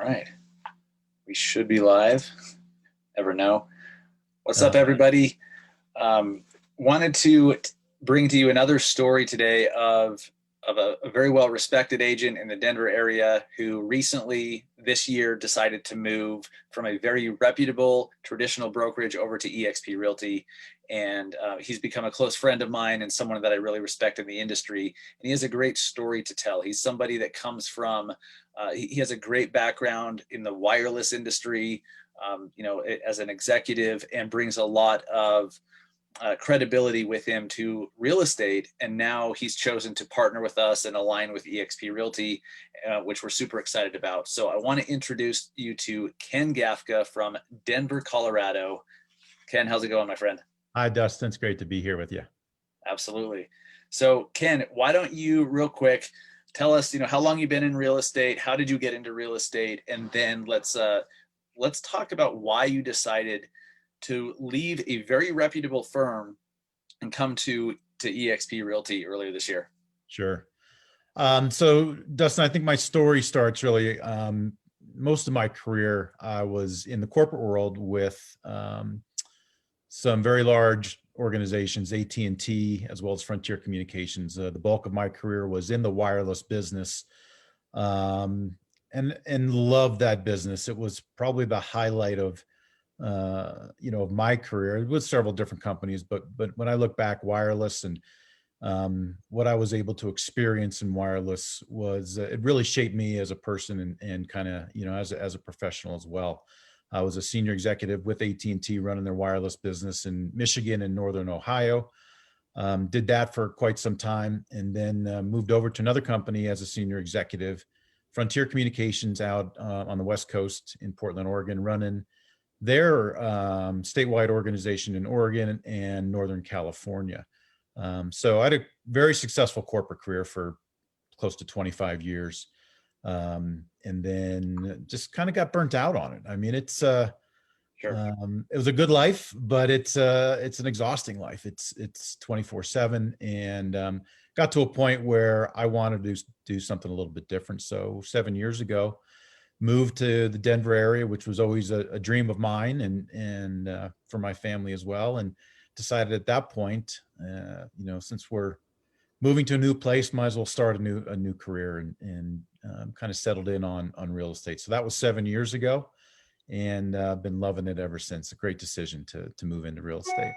right. We should be live. Never know. What's up, Uh, everybody? Wanted to bring to you another story today of a very well respected agent in the Denver area who recently this year decided to move from a very reputable traditional brokerage over to eXp Realty. And he's become a close friend of mine and someone that I really respect in the industry. And he has a great story to tell. He's somebody that comes from, he has a great background in the wireless industry, as an executive, and brings a lot of credibility with him to real estate. And now he's chosen to partner with us and align with eXp Realty, which we're super excited about. So I want to introduce you to Ken Gafka from Denver, Colorado. Ken, how's it going, my friend? Hi, Dustin. It's great to be here with you. Absolutely. So Ken, why don't you real quick tell us, how long you've been in real estate? How did you get into real estate? And then let's talk about why you decided to leave a very reputable firm and come to eXp Realty earlier this year. Sure. So, Dustin, I think my story starts really, most of my career, I was in the corporate world with some very large organizations, AT&T, as well as Frontier Communications. The bulk of my career was in the wireless business, and loved that business. It was probably the highlight of of my career with several different companies, but when I look back, wireless and what I was able to experience in wireless was it really shaped me as a person and kind of as a professional as well. I was a senior executive with AT&T running their wireless business in Michigan and Northern Ohio. Did that for quite some time, and then moved over to another company as a senior executive, Frontier Communications, out on the West Coast in Portland, Oregon, running their statewide organization in Oregon and Northern California. So I had a very successful corporate career for close to 25 years. And then just kind of got burnt out on it. I mean, Sure. it was a good life, but it's an exhausting life. It's 24/7, and got to a point where I wanted to do something a little bit different. So 7 years ago, moved to the Denver area, which was always a dream of mine and for my family as well. And decided at that point, since we're moving to a new place, might as well start a new career and kind of settled in on real estate. So that was 7 years ago, and been loving it ever since. A great decision to move into real estate.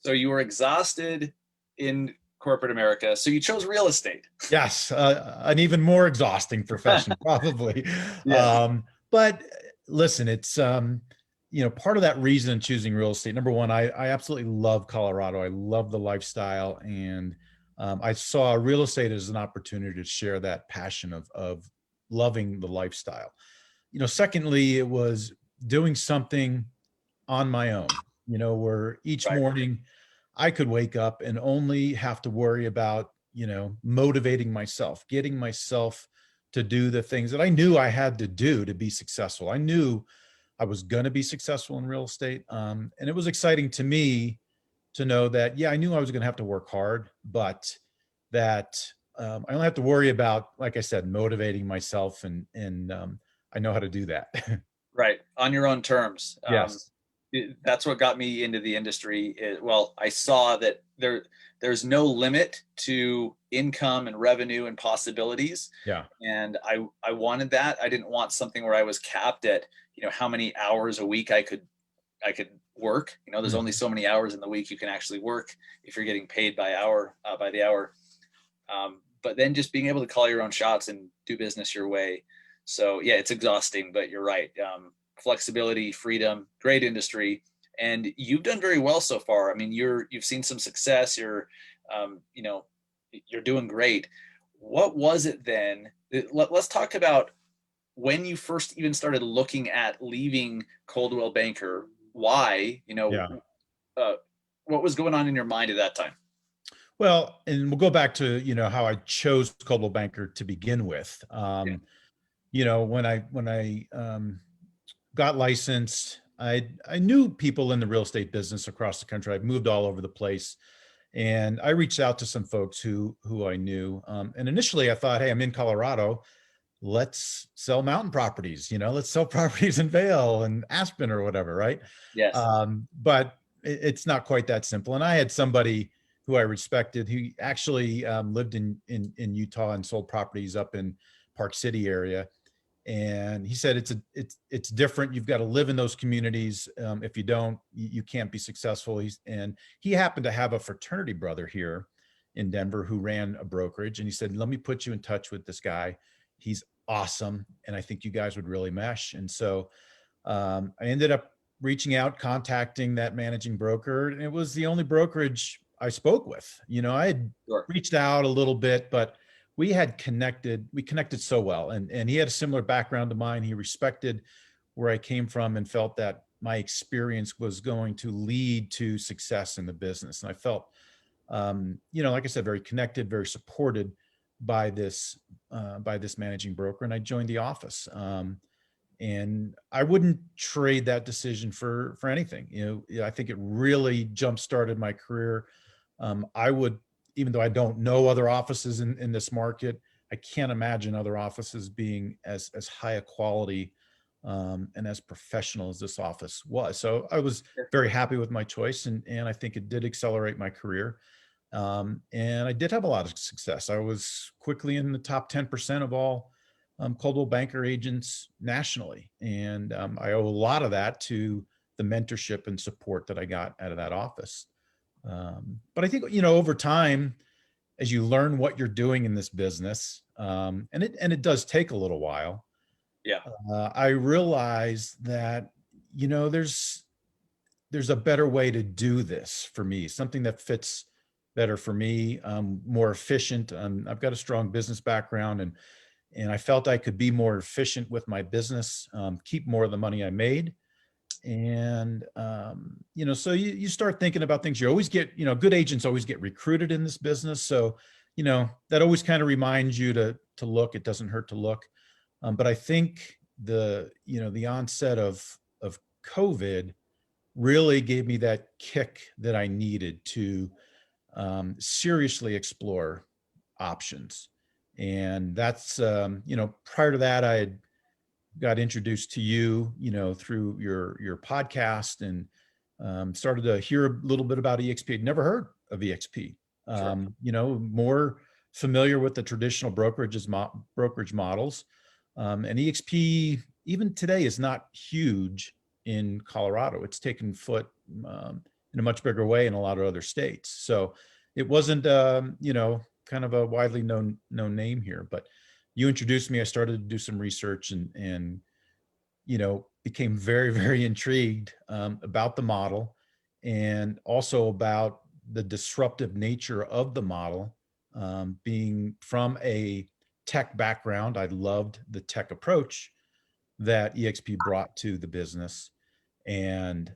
So you were exhausted in corporate America, so you chose real estate. Yes, an even more exhausting profession, probably. Yeah. But listen, it's part of that reason in choosing real estate. Number one, I absolutely love Colorado. I love the lifestyle, and I saw real estate as an opportunity to share that passion of loving the lifestyle. Secondly, it was doing something on my own. Where each Right. morning I could wake up and only have to worry about motivating myself, getting myself to do the things that I knew I had to do to be successful. I knew I was going to be successful in real estate. And it was exciting to me to know that, yeah, I knew I was going to have to work hard, but that I only have to worry about, like I said, motivating myself, and I know how to do that. Right. On your own terms. Yes. That's what got me into the industry. Well, I saw that there's no limit to income and revenue and possibilities. Yeah. And I wanted that. I didn't want something where I was capped at, how many hours a week I could work. There's only so many hours in the week you can actually work if you're getting paid by the hour. But then just being able to call your own shots and do business your way. So yeah, it's exhausting, but you're right. Flexibility, freedom, great industry, and you've done very well so far. I mean, you've seen some success. You're doing great. What was it then? Let's talk about when you first even started looking at leaving Coldwell Banker. Why? Yeah. What was going on in your mind at that time? Well, and we'll go back to, how I chose Coldwell Banker to begin with. Yeah. When I got licensed, I knew people in the real estate business across the country. I've moved all over the place, and I reached out to some folks who I knew. And initially I thought, hey, I'm in Colorado. let's sell mountain properties, let's sell properties in Vail and Aspen or whatever, right? Yes. But it's not quite that simple. And I had somebody who I respected who actually lived in Utah and sold properties up in Park City area. And he said it's different. You've got to live in those communities. If you don't, you can't be successful. And he happened to have a fraternity brother here in Denver who ran a brokerage, and he said, "Let me put you in touch with this guy. He's awesome, and I think you guys would really mesh." And so I ended up reaching out, contacting that managing broker, and it was the only brokerage I spoke with. I had Sure. reached out a little bit, but we connected so well. And he had a similar background to mine. He respected where I came from and felt that my experience was going to lead to success in the business. And I felt, like I said, very connected, very supported by this managing broker. And I joined the office. And I wouldn't trade that decision for anything. I think it really jump started my career. I would, even though I don't know other offices in this market, I can't imagine other offices being as high a quality and as professional as this office was. So I was very happy with my choice, and I think it did accelerate my career. And I did have a lot of success. I was quickly in the top 10% of all Coldwell Banker agents nationally. And I owe a lot of that to the mentorship and support that I got out of that office. But I think, over time, as you learn what you're doing in this business, and it does take a little while. Yeah. I realize that, there's a better way to do this for me, something that fits better for me, more efficient. I've got a strong business background, and I felt I could be more efficient with my business, keep more of the money I made. And, so you start thinking about things. You always get, good agents always get recruited in this business. So, that always kind of reminds you to look. It doesn't hurt to look. But I think the onset of COVID really gave me that kick that I needed to seriously explore options. And that's, prior to that, I had got introduced to you, through your podcast, and started to hear a little bit about eXp. I'd never heard of eXp. Sure. More familiar with the traditional brokerage models. And eXp, even today, is not huge in Colorado. It's taken foot in a much bigger way in a lot of other states. So it wasn't, kind of a widely known name here. But you introduced me. I started to do some research and became very, very intrigued about the model, and also about the disruptive nature of the model. Being from a tech background, I loved the tech approach that eXp brought to the business. And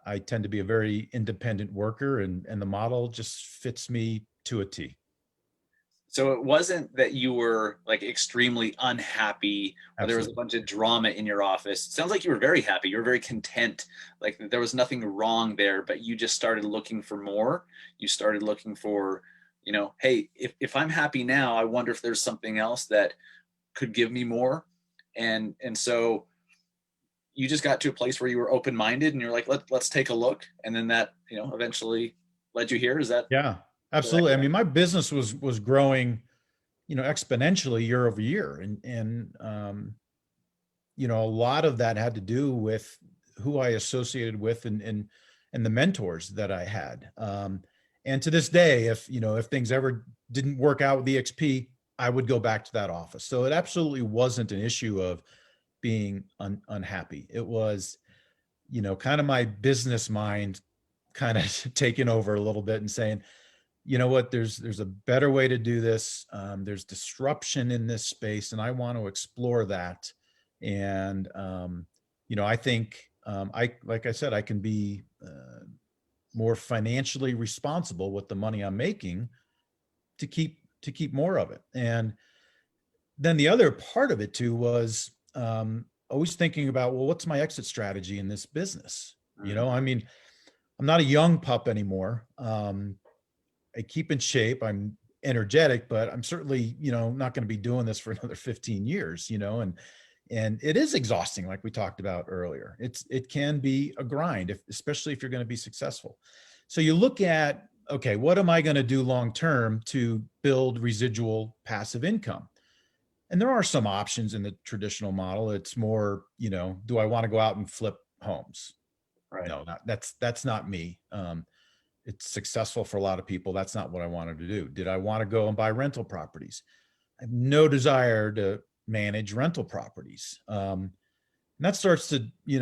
I tend to be a very independent worker, and the model just fits me to a T. So it wasn't that you were like extremely unhappy or there was a Absolutely. bunch of drama in your office. It sounds like you were very happy. You were very content. Like there was nothing wrong there, but you just started looking for more. You started looking for, hey, if I'm happy now, I wonder if there's something else that could give me more. And so you just got to a place where you were open-minded and you're like, let's take a look. And then that, eventually led you here. Is that Yeah, absolutely. I correct? mean, my business was growing, exponentially year over year. And a lot of that had to do with who I associated with, and the mentors that I had. And to this day, if things ever didn't work out with eXp, I would go back to that office. So it absolutely wasn't an issue of being unhappy. It was, kind of my business mind kind of taking over a little bit and saying, you know what, there's a better way to do this. There's disruption in this space, and I want to explore that. And I think, like I said, I can be more financially responsible with the money I'm making to keep more of it. And then the other part of it too was always thinking about, well, what's my exit strategy in this business? Mm. I mean, I'm not a young pup anymore. I keep in shape. I'm energetic, but I'm certainly, not going to be doing this for another 15 years, and it is exhausting. Like we talked about earlier, it can be a grind, especially if you're going to be successful. So you look at, okay, what am I going to do long-term to build residual passive income? And there are some options in the traditional model. It's more, do I want to go out and flip homes? Right. No, that's not me. It's successful for a lot of people. That's not what I wanted to do. Did I want to go and buy rental properties? I have no desire to manage rental properties. And that starts to,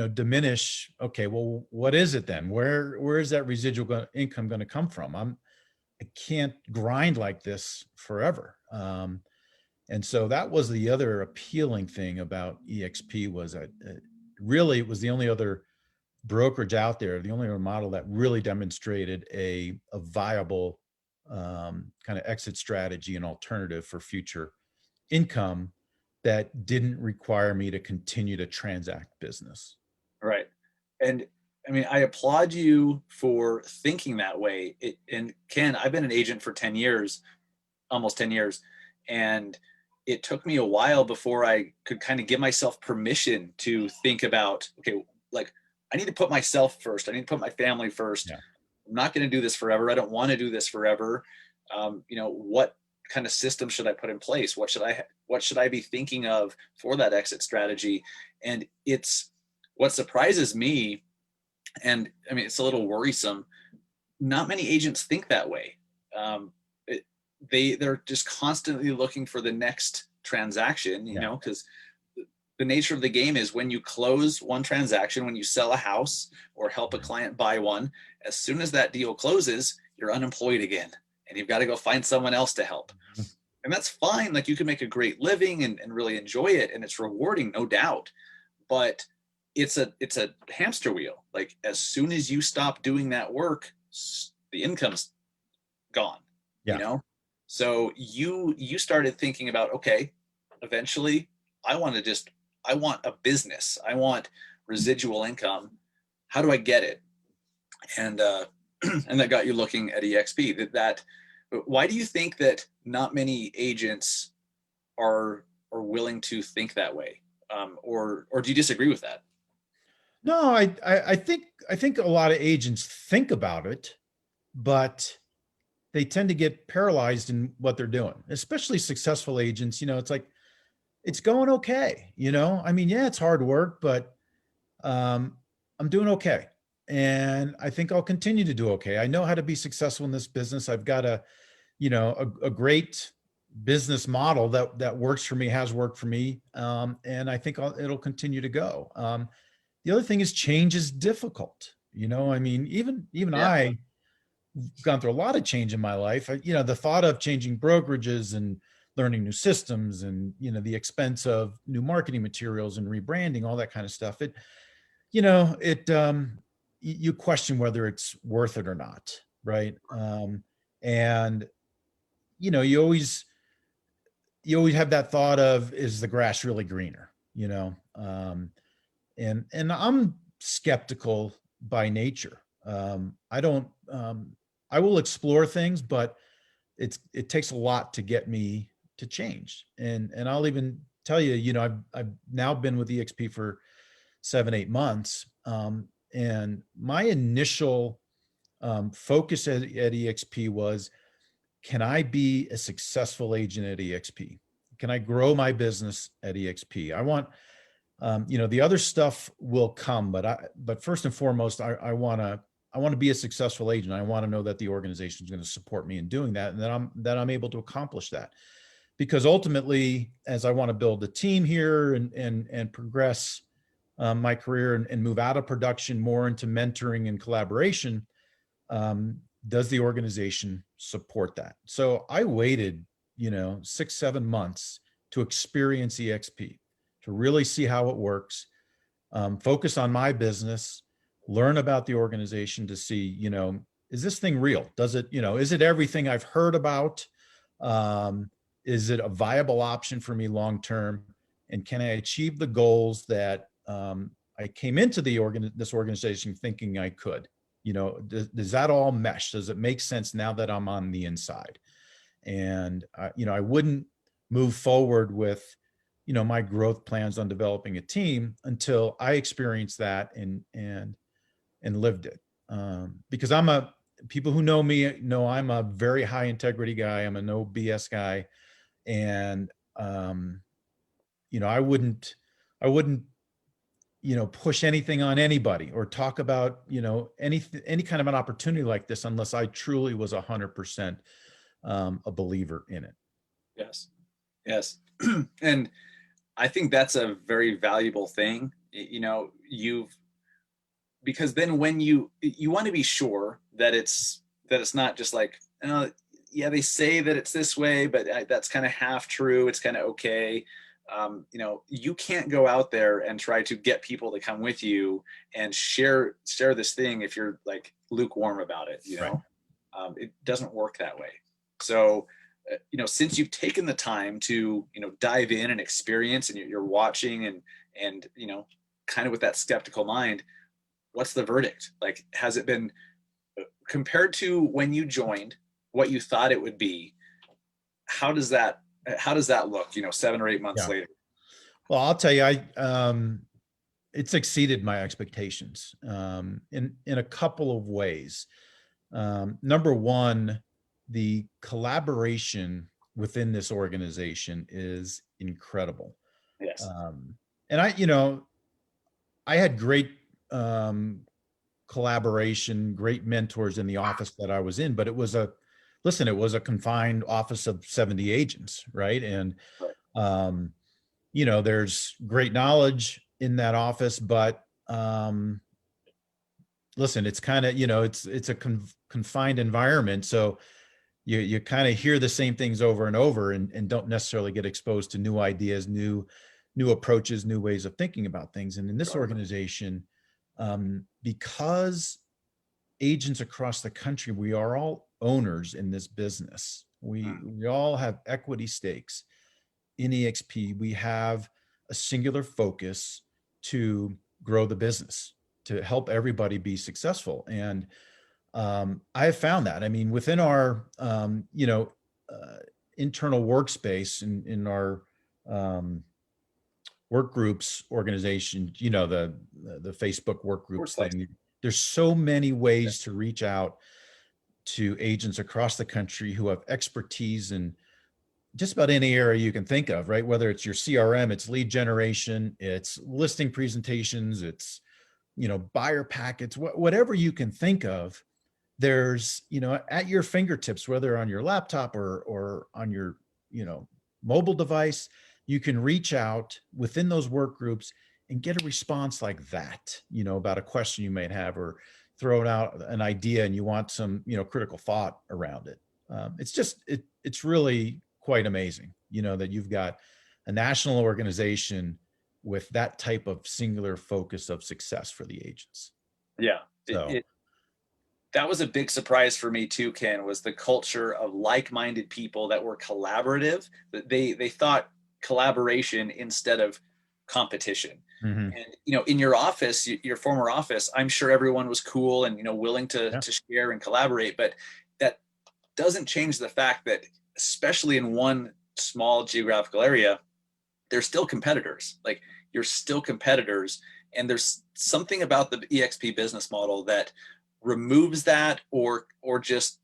diminish. Okay, well, what is it then? Where is that residual income going to come from? I can't grind like this forever. And so that was the other appealing thing about eXp, was that really it was the only other brokerage out there, the only other model that really demonstrated a viable kind of exit strategy and alternative for future income that didn't require me to continue to transact business. Right. And I mean, I applaud you for thinking that way. And Ken, I've been an agent for 10 years, almost 10 years. And it took me a while before I could kind of give myself permission to think about, okay, like I need to put myself first. I need to put my family first. Yeah. I'm not going to do this forever. I don't want to do this forever. What kind of system should I put in place? What should I be thinking of for that exit strategy? And it's what surprises me. And I mean, it's a little worrisome. Not many agents think that way. Um, they're just constantly looking for the next transaction, Yeah. because the nature of the game is when you close one transaction, when you sell a house or help a client buy one, as soon as that deal closes, you're unemployed again and you've got to go find someone else to help. And that's fine. Like you can make a great living and really enjoy it. And it's rewarding, no doubt. But it's a hamster wheel. Like as soon as you stop doing that work, the income's gone, Yeah. So you started thinking about, okay, eventually I want a business. I want residual income. How do I get it? And and that got you looking at eXp. Why do you think that not many agents are willing to think that way? Or do you disagree with that? No, I think a lot of agents think about it, but they tend to get paralyzed in what they're doing, especially successful agents. It's like, it's going okay. I mean, yeah, it's hard work, but um, I'm doing okay. And I think I'll continue to do okay. I know how to be successful in this business. I've got a great business model that works for me, has worked for me. And I think it'll continue to go. The other thing is change is difficult. I mean, even Yeah. I gone through a lot of change in my life. The thought of changing brokerages and learning new systems and, the expense of new marketing materials and rebranding, all that kind of stuff. You question whether it's worth it or not. Right. And, you always have that thought of, is the grass really greener? And I'm skeptical by nature. I don't, I will explore things, but it takes a lot to get me to change. And I'll even tell you, I've now been with eXp for 7-8 months. And my initial focus at eXp was, can I be a successful agent at eXp? Can I grow my business at eXp? I want, the other stuff will come, but first and foremost, I want to be a successful agent. I want to know that the organization is going to support me in doing that, and that I'm able to accomplish that. Because ultimately, as I want to build a team here and progress my career and move out of production more into mentoring and collaboration, does the organization support that? So I waited, 6-7 months to experience eXp, to really see how it works, focus on my business, learn about the organization to see, is this thing real? Does it, is it everything I've heard about? Is it a viable option for me long-term? And can I achieve the goals that I came into this organization thinking I could? Does that all mesh? Does it make sense now that I'm on the inside? And I wouldn't move forward with, my growth plans on developing a team until I experienced that and lived it. Because people who know me know I'm a very high integrity guy. I'm a no BS guy. And, I wouldn't, push anything on anybody or talk about, any kind of an opportunity like this unless I truly was 100% a believer in it. Yes. Yes. And I think that's a very valuable thing. Because then when you want to be sure that it's not just like, yeah, they say that it's this way, but that's kind of half true. It's kind of okay. You can't go out there and try to get people to come with you and share this thing if you're like lukewarm about it. Right. It doesn't work that way. So, since you've taken the time to dive in and experience, and you're watching and kind of with that skeptical mind, what's the verdict? Like, has it been compared to when you joined, what you thought it would be? How does that look, 7 or 8 months Yeah. later? Well, I'll tell you, it's exceeded my expectations in a couple of ways. Number one, the collaboration within this organization is incredible. Yes. And I had great collaboration, great mentors in the office that I was in, but it was a confined office of 70 agents, right? And Right. there's great knowledge in that office, but listen, it's kind of, it's a confined environment. So you kind of hear the same things over and over and don't necessarily get exposed to new ideas, new approaches, new ways of thinking about things. And in this Sure. organization, because agents across the country, we are all owners in this business. We all have equity stakes in eXp. We have a singular focus to grow the business, to help everybody be successful. And I have found that. I mean, within our, internal workspace in our work groups organization, the Facebook work groups Works like, thing, there's so many ways to reach out to agents across the country who have expertise in just about any area you can think of, right? Whether it's your CRM, it's lead generation, it's listing presentations, it's, buyer packets, whatever you can think of, there's, at your fingertips, whether on your laptop or on your, mobile device, you can reach out within those work groups and get a response like that, about a question you might have, or throwing out an idea and you want some, critical thought around it. It's really quite amazing, that you've got a national organization with that type of singular focus of success for the agents. yeah. So, That was a big surprise for me too, Ken, was the culture of like-minded people that were collaborative. That they thought collaboration instead of competition. mhm. And in your office, your former office, I'm sure everyone was cool and willing to Yeah, to share and collaborate, but that doesn't change the fact that, especially in one small geographical area, they're still competitors. Like, you're still competitors, and there's something about the EXP business model that removes that, or just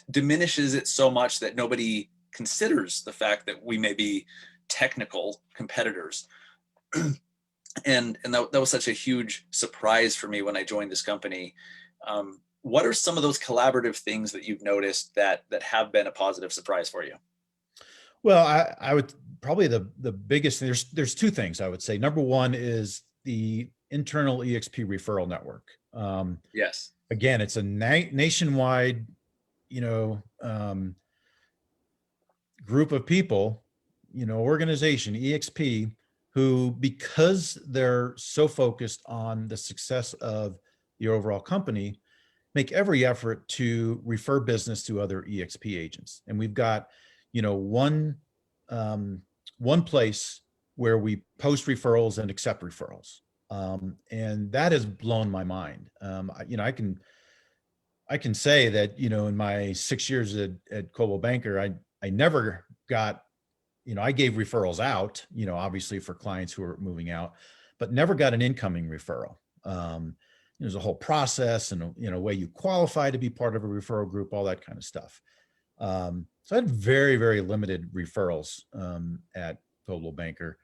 diminishes it so much that nobody considers the fact that we may be technical competitors. And that was such a huge surprise for me when I joined this company. What are some of those collaborative things that you've noticed that have been a positive surprise for you? well, I would probably the biggest, there's two things I would say. Number one is the internal EXP referral network. Yes. Again, it's a nationwide, you know, um, group of people, organization, EXP, who, because they're so focused on the success of the overall company, make every effort to refer business to other EXP agents. And we've got, one one place where we post referrals and accept referrals. And that has blown my mind. I can I can say that, in my 6 years at Coldwell Banker, I never got, I gave referrals out, obviously for clients who are moving out, but never got an incoming referral. There's a whole process and, a way you qualify to be part of a referral group, all that kind of stuff. So I had very, very limited referrals at Coldwell Banker.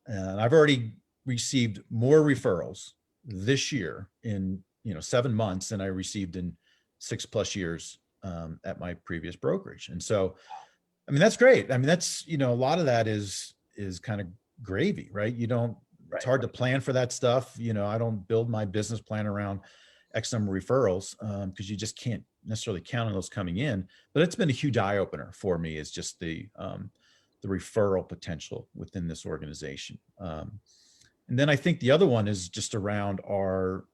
And I've already received more referrals this year in 7 months than I received in 6+ years at my previous brokerage. And so, I mean, that's great. I mean, that's, a lot of that is kind of gravy, right? It's Right. hard to plan for that stuff. I don't build my business plan around X number of referrals because you just can't necessarily count on those coming in. But it's been a huge eye opener for me, is just the referral potential within this organization. And then I think the other one is just around our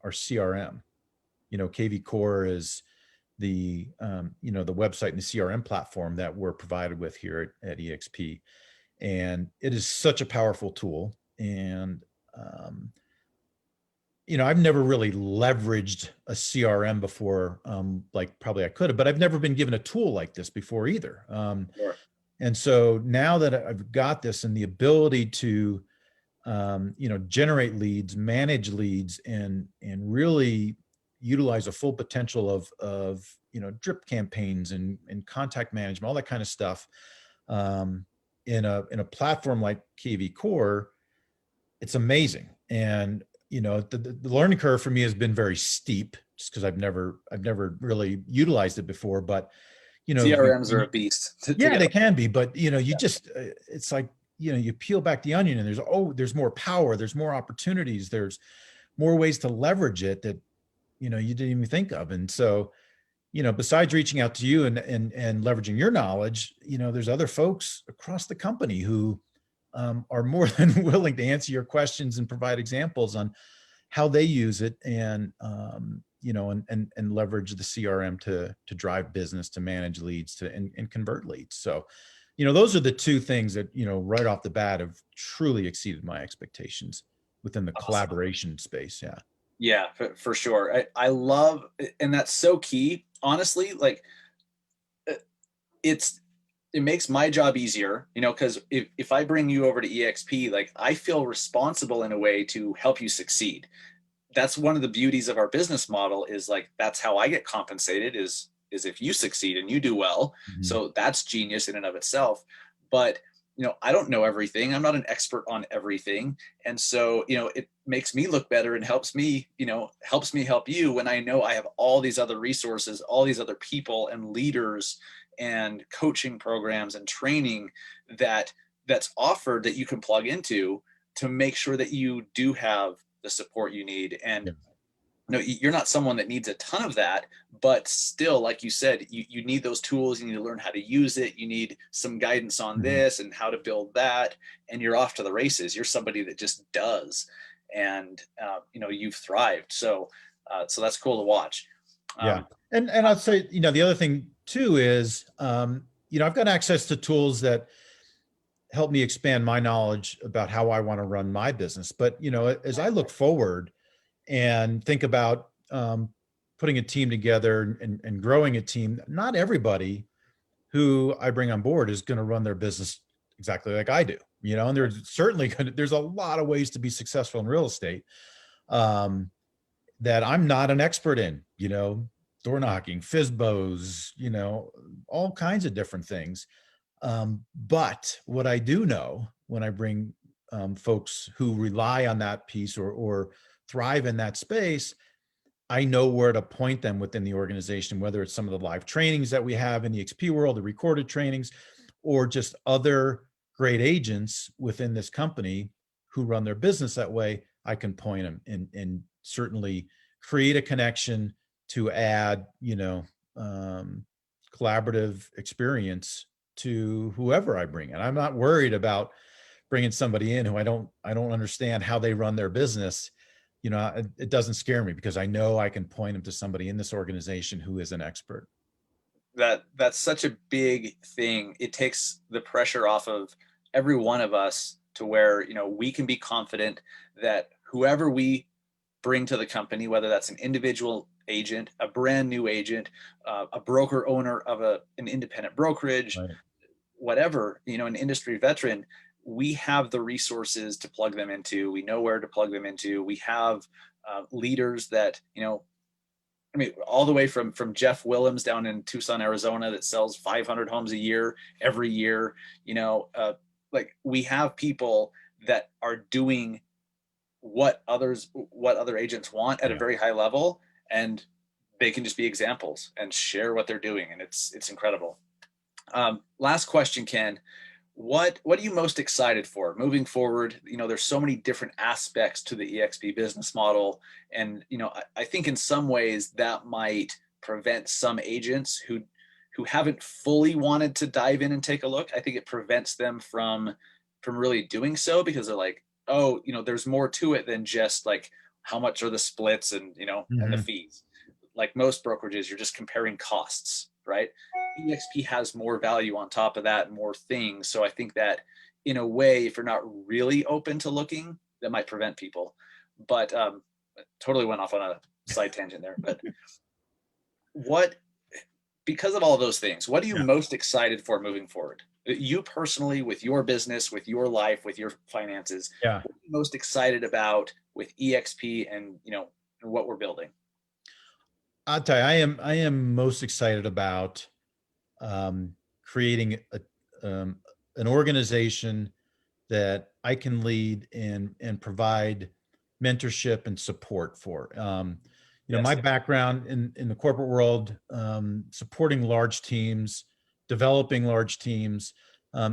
CRM. KV Core is the the website and the CRM platform that we're provided with here at eXp, and it is such a powerful tool. And I've never really leveraged a CRM before, like probably I could have, but I've never been given a tool like this before either. Sure. And so now that I've got this and the ability to, generate leads, manage leads, and really utilize a full potential of drip campaigns and contact management, all that kind of stuff, in a platform like KV Core, it's amazing. And the learning curve for me has been very steep, just because I've never really utilized it before. But CRMs are a beast to yeah, get. they can be, but you just it's like, you peel back the onion and there's more power, there's more opportunities, there's more ways to leverage it that you didn't even think of. And so, besides reaching out to you and leveraging your knowledge, there's other folks across the company who are more than willing to answer your questions and provide examples on how they use it, and and leverage the CRM to drive business, to manage leads, and convert leads. So, those are the two things that, right off the bat have truly exceeded my expectations within the Awesome. collaboration space. Yeah. Yeah, for sure. I love, and that's so key. Honestly, like uh, it's it makes my job easier, because if I bring you over to EXP, like I feel responsible in a way to help you succeed. That's one of the beauties of our business model, is like that's how I get compensated, is if you succeed and you do well. Mhm. So that's genius in and of itself. But I don't know everything. I'm not an expert on everything. And so, it makes me look better and helps me help you when I know I have all these other resources, all these other people and leaders and coaching programs and training that's offered that you can plug into to make sure that you do have the support you need. And Yeah. no, you're not someone that needs a ton of that, but still, like you said, you need those tools. You need to learn how to use it. You need some guidance on Mhm. this and how to build that, and you're off to the races. You're somebody that just does, and you've thrived. So that's cool to watch. Yeah. Um, And I'd say, the other thing too is, I've got access to tools that help me expand my knowledge about how I want to run my business. But, as I look forward and think about putting a team together and growing a team, not everybody who I bring on board is going to run their business exactly like I do, and there's a lot of ways to be successful in real estate that I'm not an expert in, door knocking, FISBOs, all kinds of different things. But what I do know when I bring folks who rely on that piece or thrive in that space, I know where to point them within the organization, whether it's some of the live trainings that we have in the XP world, the recorded trainings, or just other great agents within this company who run their business that way. I can point them and certainly create a connection to add, collaborative experience to whoever I bring in. I'm not worried about bringing somebody in who I don't understand how they run their business. It doesn't scare me because I know I can point them to somebody in this organization who is an expert. that's such a big thing. It takes the pressure off of every one of us to where we can be confident that whoever we bring to the company, whether that's an individual agent, a brand new agent, a broker owner of an independent brokerage, Right. whatever, an industry veteran, we have the resources to plug them into. We know where to plug them into. We have leaders that, I mean, all the way from Jeff Willems down in Tucson, Arizona, that sells 500 homes a year every year. Like we have people that are doing what other agents want at a Yeah. very high level, and they can just be examples and share what they're doing, and it's incredible. Last question, Ken. What are you most excited for moving forward? There's so many different aspects to the EXP business model, and I think in some ways that might prevent some agents who haven't fully wanted to dive in and take a look. I think it prevents them from really doing so, because they're like, oh, there's more to it than just like how much are the splits and the Hmm. fees. Like most brokerages, you're just comparing costs, right? EXP has more value on top of that, more things. So I think that in a way, if you're not really open to looking, that might prevent people. But totally went off on a side tangent there. But what, because of all of those things, what are you Yeah. most excited for moving forward? You personally, with your business, with your life, with your finances, Yeah. what are you most excited about with EXP and what we're building? I'll tell you, I am most excited about creating an organization that I can lead and provide mentorship and support for. My Yes. background in the corporate world, supporting large teams, developing large teams.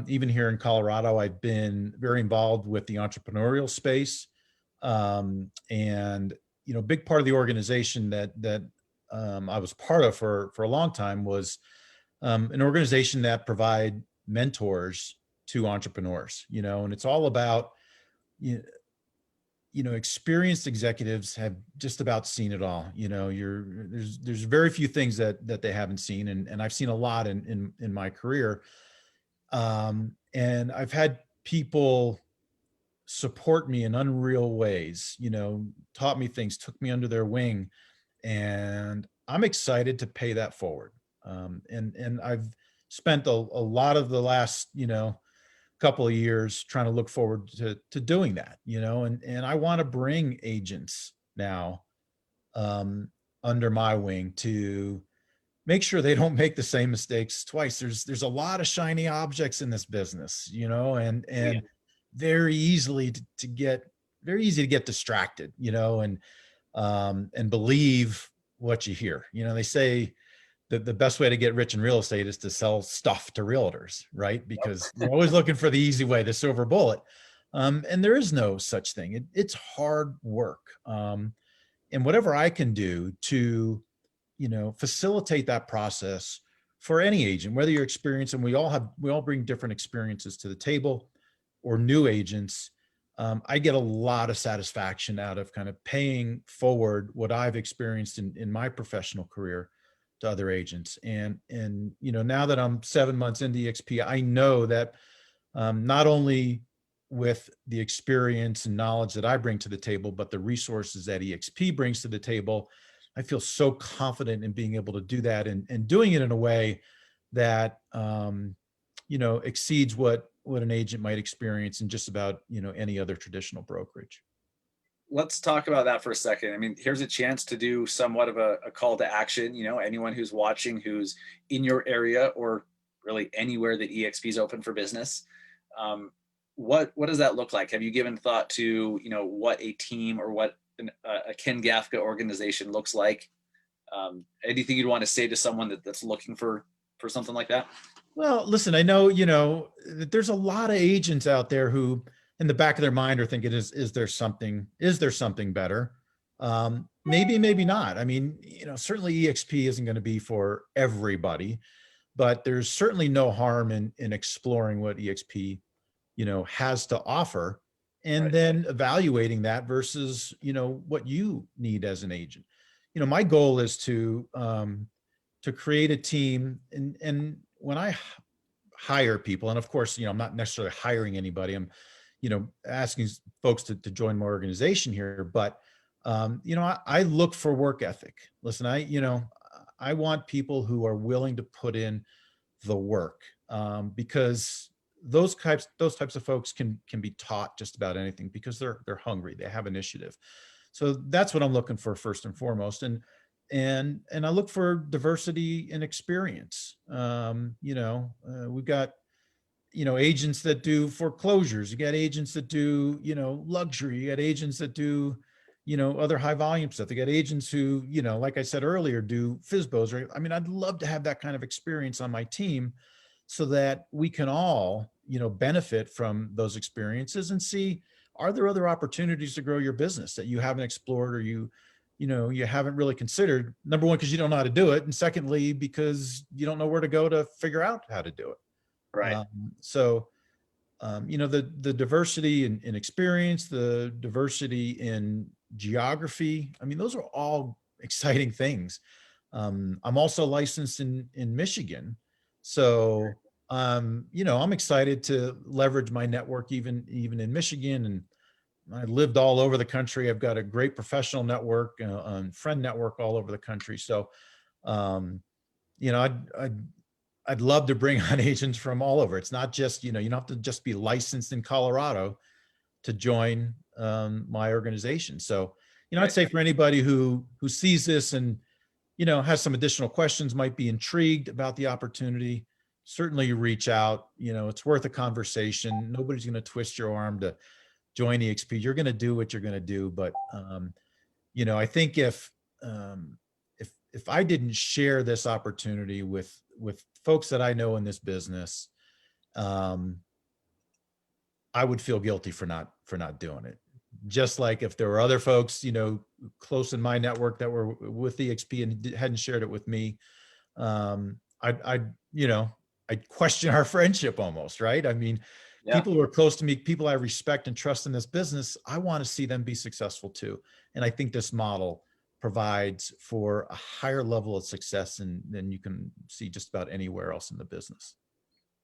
Even here in Colorado, I've been very involved with the entrepreneurial space, and a big part of the organization that I was part of for a long time was an organization that provide mentors to entrepreneurs, and it's all about, you, experienced executives have just about seen it all. There's very few things that they haven't seen. And I've seen a lot in my career. And I've had people support me in unreal ways, taught me things, took me under their wing, and I'm excited to pay that forward. And I've spent a lot of the last, couple of years trying to look forward to doing that, and I want to bring agents now um, under my wing to make sure they don't make the same mistakes twice. There's a lot of shiny objects in this business, Oh, yeah. and very easily to get very easy to get distracted, and believe what you hear. They say that the best way to get rich in real estate is to sell stuff to realtors, right? Because you're always looking for the easy way, the silver bullet. And there is no such thing. It's hard work. And whatever I can do to, facilitate that process for any agent, whether you're experienced, and we all bring different experiences to the table, or new agents. I get a lot of satisfaction out of kind of paying forward what I've experienced in my professional career to other agents. And now that I'm 7 months into EXP, I know that not only with the experience and knowledge that I bring to the table, but the resources that EXP brings to the table, I feel so confident in being able to do that, and doing it in a way that exceeds what an agent might experience in just about any other traditional brokerage. Let's talk about that for a second. I mean, here's a chance to do somewhat of a call to action. Anyone who's watching, who's in your area, or really anywhere that EXP is open for business. Um, what does that look like? Have you given thought to what a team or what a Ken Gafka organization looks like? Anything you'd want to say to someone that's looking for something like that? Well, listen, I know, that there's a lot of agents out there who in the back of their mind are thinking, is there something better? Maybe, maybe not. I mean, certainly EXP isn't going to be for everybody, but there's certainly no harm in exploring what EXP, has to offer, and Right. then evaluating that versus, what you need as an agent. My goal is to create a team, and when I hire people, and of course, I'm not necessarily hiring anybody. I'm, asking folks to join my organization here, but I look for work ethic. Listen, I want people who are willing to put in the work, because those types of folks can be taught just about anything because they're hungry, they have initiative. So that's what I'm looking for first and foremost. And I look for diversity and experience. We've got agents that do foreclosures, you got agents that do luxury, you got agents that do other high volume stuff, they got agents who like I said earlier, do FISBOs, right? I mean, I'd love to have that kind of experience on my team so that we can all benefit from those experiences and see, are there other opportunities to grow your business that you haven't explored, or you haven't really considered? Number one, because you don't know how to do it, and secondly, because you don't know where to go to figure out how to do it. Right. The diversity in experience, the diversity in geography, I mean, those are all exciting things. I'm also licensed in Michigan. So, I'm excited to leverage my network even in Michigan. And I lived all over the country. I've got a great professional network, friend network all over the country. So, um, you know, I'd love to bring on agents from all over. It's not just, you don't have to just be licensed in Colorado to join my organization. So, I'd Right. say for anybody who sees this and, has some additional questions, might be intrigued about the opportunity, certainly reach out. It's worth a conversation. Nobody's going to twist your arm to join eXp. You're going to do what you're going to do. But, I think um, if I didn't share this opportunity with folks that I know in this business, um, I would feel guilty for not doing it. Just like if there were other folks, close in my network that were with eXp and hadn't shared it with me, I'd question our friendship almost, right? I mean, Yeah. people who are close to me, people I respect and trust in this business, I want to see them be successful too. And I think this model provides for a higher level of success than you can see just about anywhere else in the business.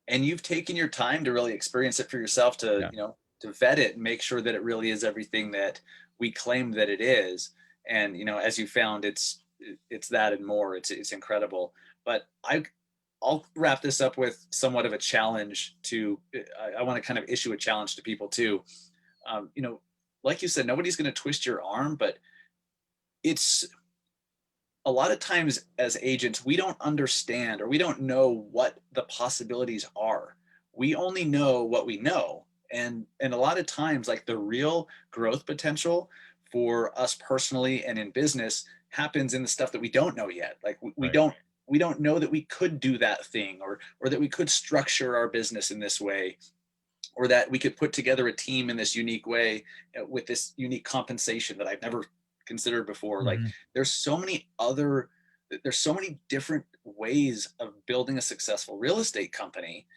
And you've taken your time to really experience it for yourself, to Yeah. to vet it and make sure that it really is everything that we claim that it is. And as you found, it's that and more. It's incredible. But I'll wrap this up with somewhat of a challenge to. I want to kind of issue a challenge to people too. um, you know like you said, nobody's going to twist your arm, but it's a lot of times as agents, we don't understand, or we don't know what the possibilities are. We only know what we know. And a lot of times, like, the real growth potential for us personally and in business happens in the stuff that we don't know yet. Like, Right. we don't know that we could do that thing, or that we could structure our business in this way, or that we could put together a team in this unique way, with this unique compensation that I've never considered before. Like, Mhm. there's so many other, there's so many different ways of building a successful real estate company,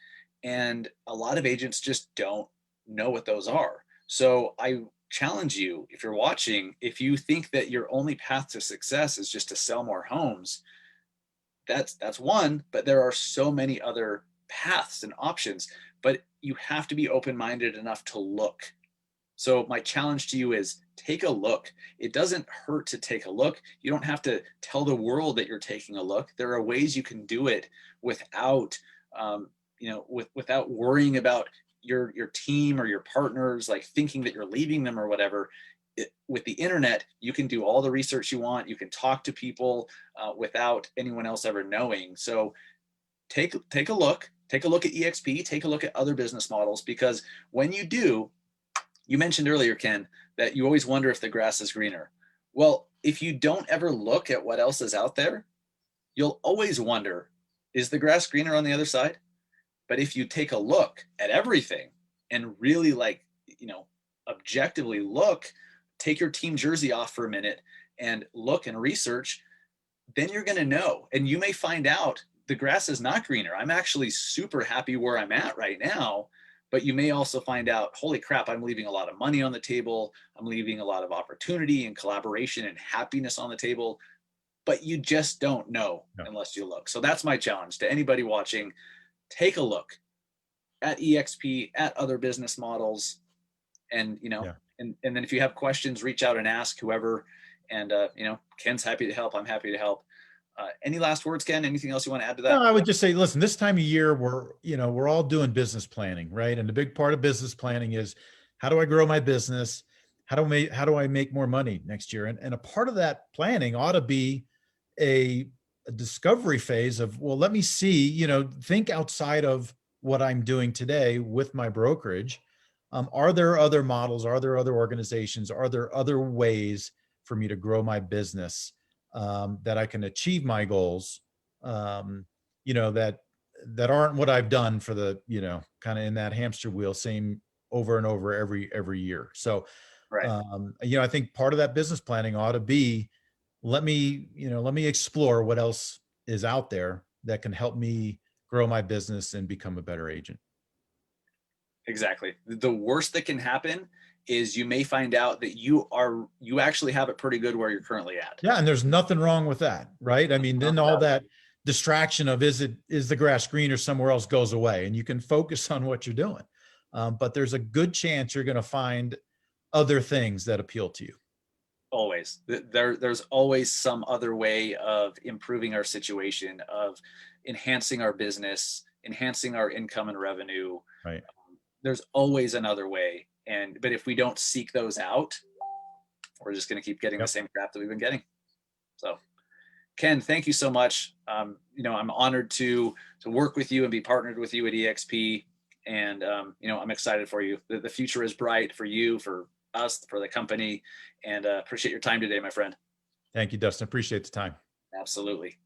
and a lot of agents just don't know what those are. So I challenge you, if you're watching, if you think that your only path to success is just to sell more homes, that's one, but there are so many other paths and options. But you have to be open-minded enough to look. So my challenge to you is, take a look. It doesn't hurt to take a look. You don't have to tell the world that you're taking a look. There are ways you can do it without, without worrying about your team or your partners, like thinking that you're leaving them or whatever. With the internet, you can do all the research you want. You can talk to people without anyone else ever knowing. So take a look. Take a look at eXp. Take a look at other business models, because when you do, you mentioned earlier, Ken, that you always wonder if the grass is greener. Well, if you don't ever look at what else is out there, you'll always wonder, is the grass greener on the other side? But if you take a look at everything and really, like, objectively look, take your team jersey off for a minute and look and research, then you're going to know. And you may find out the grass is not greener. I'm actually super happy where I'm at right now. But you may also find out, holy crap, I'm leaving a lot of money on the table. I'm leaving a lot of opportunity and collaboration and happiness on the table. But you just don't know Yeah. unless you look. So that's my challenge to anybody watching. Take a look at eXp, at other business models, and Yeah. And then if you have questions, reach out and ask whoever. And, Ken's happy to help. I'm happy to help. Any last words, Ken? Anything else you want to add to No, that? I would just say, listen, this time of year, we're all doing business planning, right? And the big part of business planning is, how do I grow my business? How do I make more money next year? And a part of that planning ought to be a, a discovery phase of, well, let me see, think outside of what I'm doing today with my brokerage. Are there other models? Are there other organizations? Are there other ways for me to grow my business, that I can achieve my goals? Um, that aren't what I've done for the, kind of in that hamster wheel, same over and over every year. So, Right. I think part of that business planning ought to be, let me explore what else is out there that can help me grow my business and become a better agent. Exactly. The worst that can happen is you may find out that you actually have it pretty good where you're currently at. Yeah, and there's nothing wrong with that, right? I mean, then all that distraction of is the grass green or somewhere else goes away, and you can focus on what you're doing. But there's a good chance you're going to find other things that appeal to you. Always. There's always some other way of improving our situation, of enhancing our business, enhancing our income and revenue. Right. There's always another way. But if we don't seek those out, we're just going to keep getting the Yep. same crap that we've been getting. So, Ken, thank you so much. I'm honored to work with you and be partnered with you at eXp. And I'm excited for you. The future is bright for you, for us, for the company, and appreciate your time today, my friend. Thank you, Dustin. Appreciate the time. Absolutely.